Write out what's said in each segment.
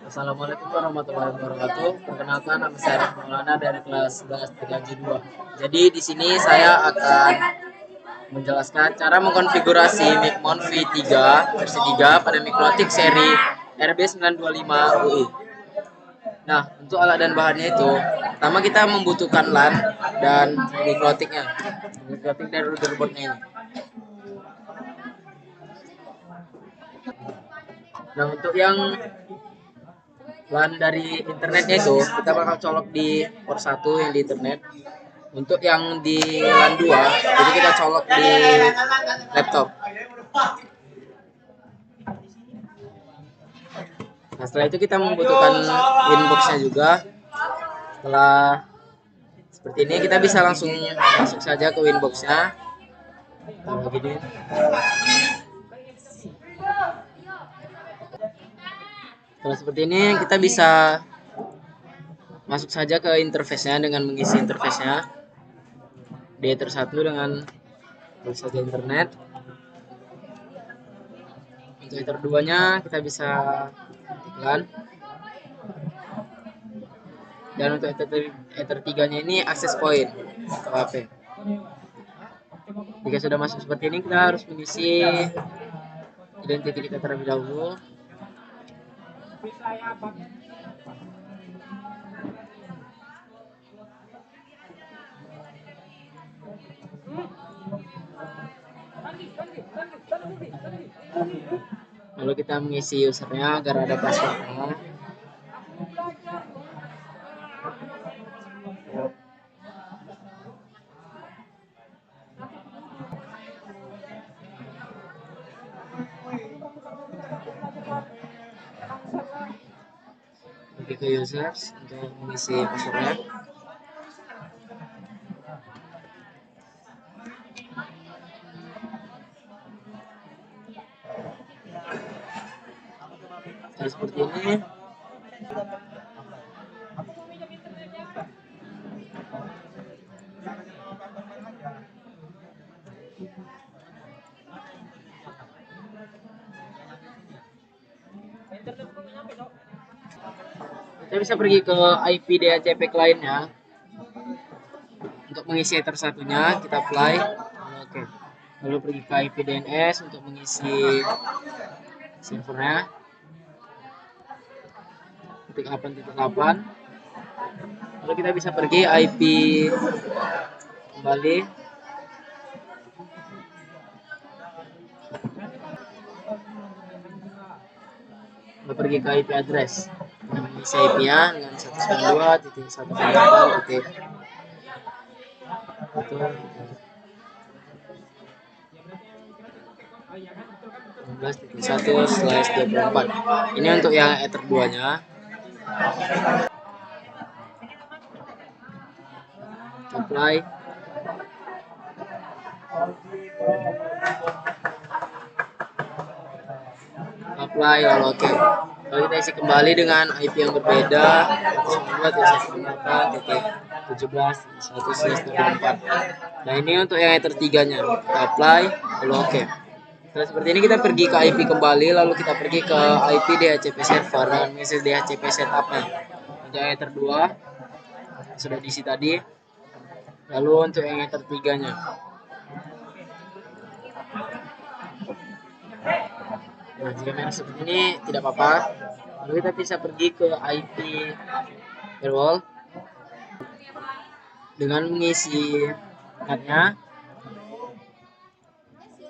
Assalamualaikum warahmatullahi wabarakatuh. Perkenalkan, nama saya Arif Maulana dari kelas 11 TKJ 2. Jadi di sini saya akan menjelaskan cara mengkonfigurasi Micmon V3 versi 3 pada Mikrotik seri RB925 UI. Nah, untuk alat dan bahannya itu, pertama kita membutuhkan LAN dan Mikrotiknya. Mikrotik dari motherboardnya ini. Nah, untuk yang LAN dari internetnya itu kita bakal colok di port 1 yang di internet. Untuk yang di LAN 2 itu kita colok di laptop. Nah, setelah itu kita membutuhkan Winbox-nya juga. Setelah seperti ini kita bisa langsung masuk saja ke Winbox-nya. Nah, begini. Setelah seperti ini kita bisa masuk saja ke interface-nya dengan mengisi interface-nya. Di Ether 1 dengan saja internet. Untuk Ether 2-nya kita bisa ketikkan. Dan untuk Ether 3-nya ini akses point ke HP. Jika sudah masuk seperti ini, kita harus mengisi identity kita terlebih dahulu. Lalu kita mengisi usernya agar ada passwordnya. Pergi ke users untuk mengisi passwordnya. Nah, seperti ini. Kita bisa pergi ke IP DHCP client-nya. Untuk mengisi Ether satunya kita apply. Oke. Lalu pergi ke IP DNS untuk mengisi servernya. Titik 8.8. Lalu kita bisa pergi IP kembali. Lalu pergi ke IP address. Mengisi IP-nya dengan 192.168.16.1/24. Ini untuk yang Ether 2-nya. Apply. Apply, lalu oke. Lalu kita isi kembali dengan IP yang berbeda 192.168.17.1/24. Nah, ini untuk yang Ether 3-nya. Kita apply, lalu oke. Setelah seperti ini kita pergi ke IP kembali, lalu kita pergi ke IP DHCP server dan mengisi DHCP setup-nya. Untuk yang Ether 2 sudah diisi tadi. Lalu untuk yang Ether 3-nya. Nah, jika memang seperti ini tidak apa-apa. Lalu kita bisa pergi ke IP firewall dengan mengisi NAT-nya.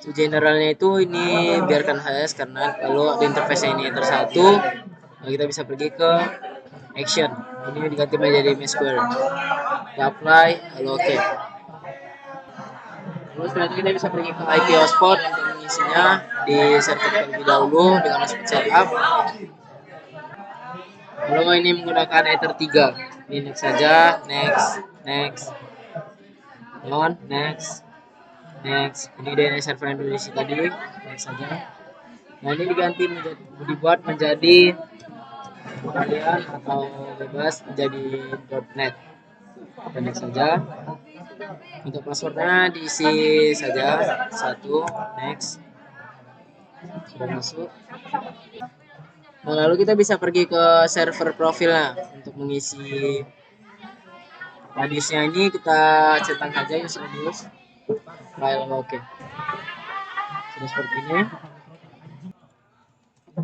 Generalnya itu ini biarkan HS karena kalau di interface ini Ether 1, nah kita bisa pergi ke action. Ini diganti menjadi MySQL. Kita apply, lalu oke. Lalu setelah itu kita bisa pergi ke IP hotspot untuk mengisinya di server terlebih dahulu dengan hotspot setup. Lalu ini menggunakan Ether 3. Ini next saja, next, on, next. Ini DNS server yang diisi tadi, next saja. Nah, ini dibuat menjadi kalian atau bebas menjadi .net. Dan next saja. Untuk passwordnya diisi saja 1, next. Sudah masuk. Nah, lalu kita bisa pergi ke server profilnya untuk mengisi radiusnya. Ini kita centang saja user radius file. Oke, sudah seperti ini.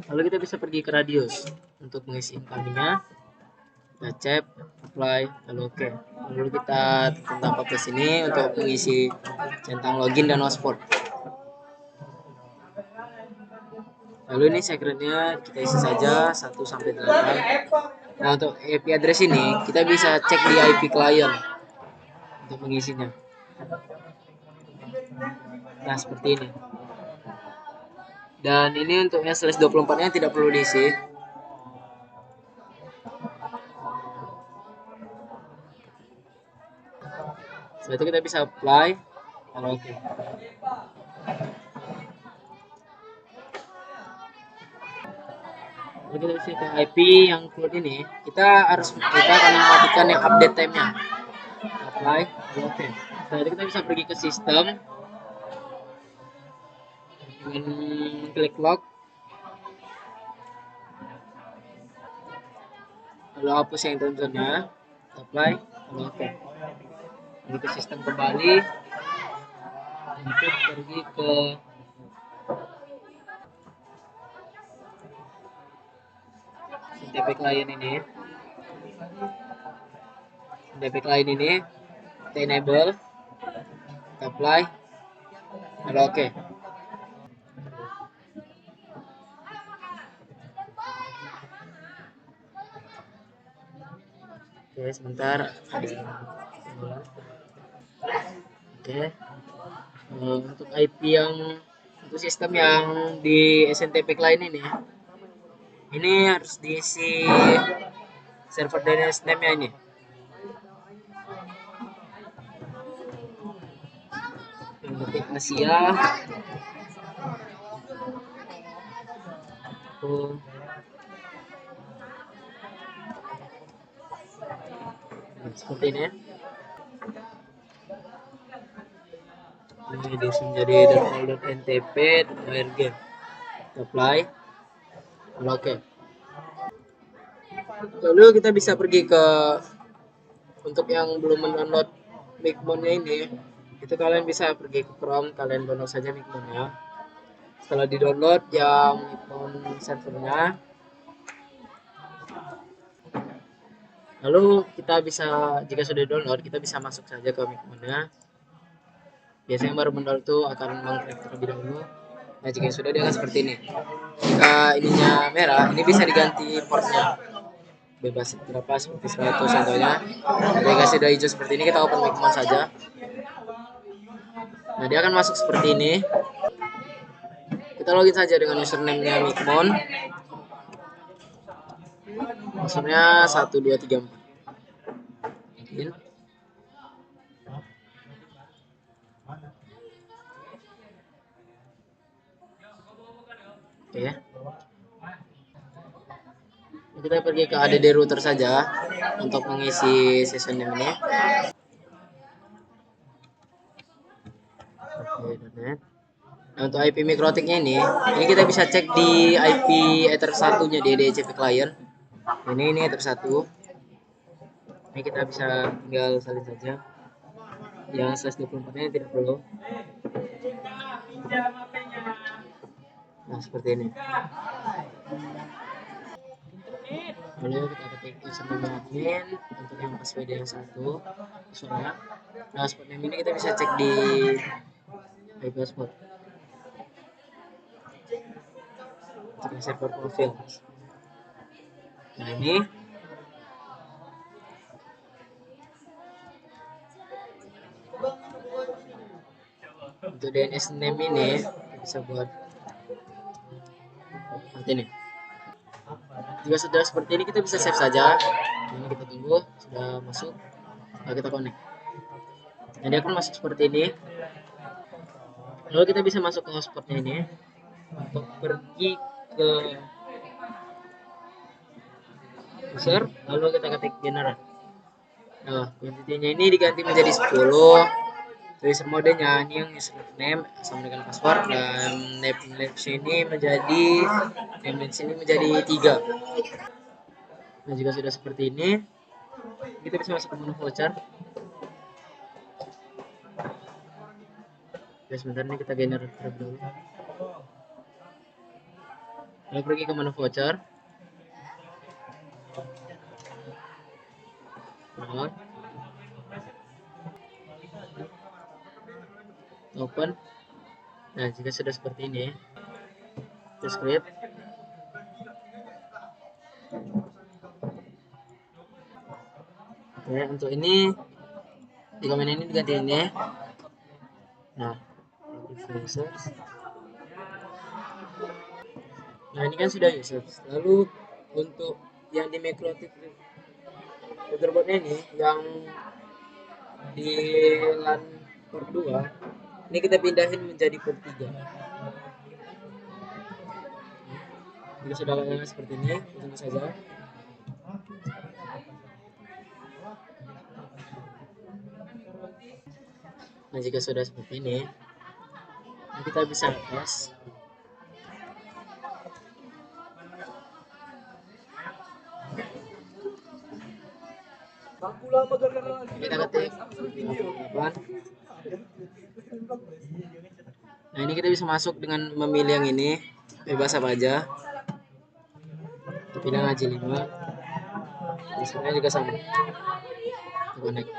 Lalu kita bisa pergi ke radius untuk mengisi incomingnya. Kita cek, apply, lalu oke. Lalu kita tekan tambah ke sini untuk mengisi centang login dan hotspot. Lalu ini secretnya kita isi saja 1 sampai 8. Nah, untuk IP address ini kita bisa cek di IP client untuk mengisinya. Nah, seperti ini. Dan ini untuk yang /24 nya tidak perlu diisi. Setelah itu kita bisa apply. Oke. Lalu kita bisa ke IP yang cloud ini. Kita akan mematikan yang update time-nya. Apply. Oke. Setelah itu kita bisa pergi ke sistem dengan klik log. Lalu hapus yang tertentunya. Apply. Oke. Pergi ke sistem kembali. Untuk pergi ke SNTP client ini. SNTP client ini kita enable, kita apply, lalu oke. Oke, sebentar. Oke. Untuk IP untuk sistem yang di SNTP client ini harus diisi server DNS name-nya ini. Ketik Asia. Seperti ini. Ini menjadi .ntp.org. Apply. Oke. Lalu kita bisa pergi ke, untuk yang belum mendownload Micmon-nya ini, itu kalian bisa pergi ke Chrome, kalian download saja Micmon-nya. Setelah di-download yang Micmon servernya, lalu kita bisa, jika sudah download, kita bisa masuk saja ke Micmon-nya. Biasanya baru mendownload itu akan mengklik terlebih dahulu. Nah, jika sudah, dia akan seperti ini. Jika ininya merah, ini bisa diganti portnya, bebas berapa, seperti 100 contohnya. Jika sudah hijau seperti ini, kita open Micmon saja. Nah, dia akan masuk seperti ini. Kita login saja dengan username-nya Micmon. Passwordnya 1234. Login. Oke. Kita pergi ke add router saja untuk mengisi session name ini. Oke, nah, untuk IP mikrotiknya ini kita bisa cek di IP Ether 1-nya di DHCP client. Ini Ether 1. Ini kita bisa tinggal salin saja. Yang /24-nya tidak perlu. Nah, seperti ini. Lalu kita ketik username admin untuk yang password yang 1. Passwordnya. Nah, password name ini kita bisa cek di IP password. Untuk server profil. Nah, ini untuk DNS name ini bisa buat seperti ini. Jika sudah seperti ini, kita bisa save saja. Ini kita tunggu sudah masuk. Lalu kita connect. Nah, dia akan masuk seperti ini. Lalu kita bisa masuk ke hotspotnya ini untuk pergi ke user. Lalu kita ketik general. Nah, kuantitinya ini diganti menjadi 10, user modenya ini yang username sama dengan password, dan name sini menjadi 3. Nah, jika sudah seperti ini, kita bisa masuk ke menu voucher. Ya, sebentar ini kita generate dulu. Lalu pergi ke menu voucher. Open. Nah, jika sudah seperti ini, script. Oke, untuk ini di komen ini diganti ini. Nah, nah ini kan sudah users. Lalu untuk yang di Microtik Filterbotnya ini yang di LAN port 2 ini kita pindahin menjadi port 3. Jika sudah seperti ini, tunggu saja. Nah, jika sudah seperti ini, kita bisa tes. Kita ketik 8. Nah, ini kita bisa masuk dengan memilih yang ini, bebas apa aja. Pilih ngaji 5. Misalnya juga sama. Connect.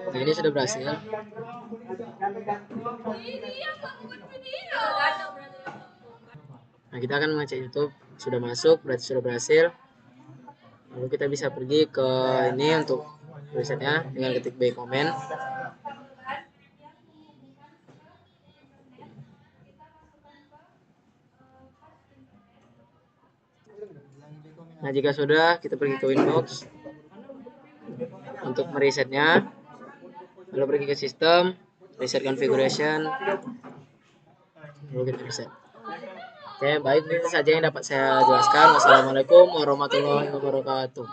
Nah, ini sudah berhasil. Nah, kita akan mengecek YouTube, sudah masuk, berarti sudah berhasil. Lalu kita bisa pergi ke ini untuk risetnya dengan ketik B comment. Nah, jika sudah, kita pergi ke Winbox untuk meresetnya. Lalu pergi ke sistem, reset configuration, lalu kita reset. Oke, baik, itu saja yang dapat saya jelaskan. Wassalamualaikum warahmatullahi wabarakatuh.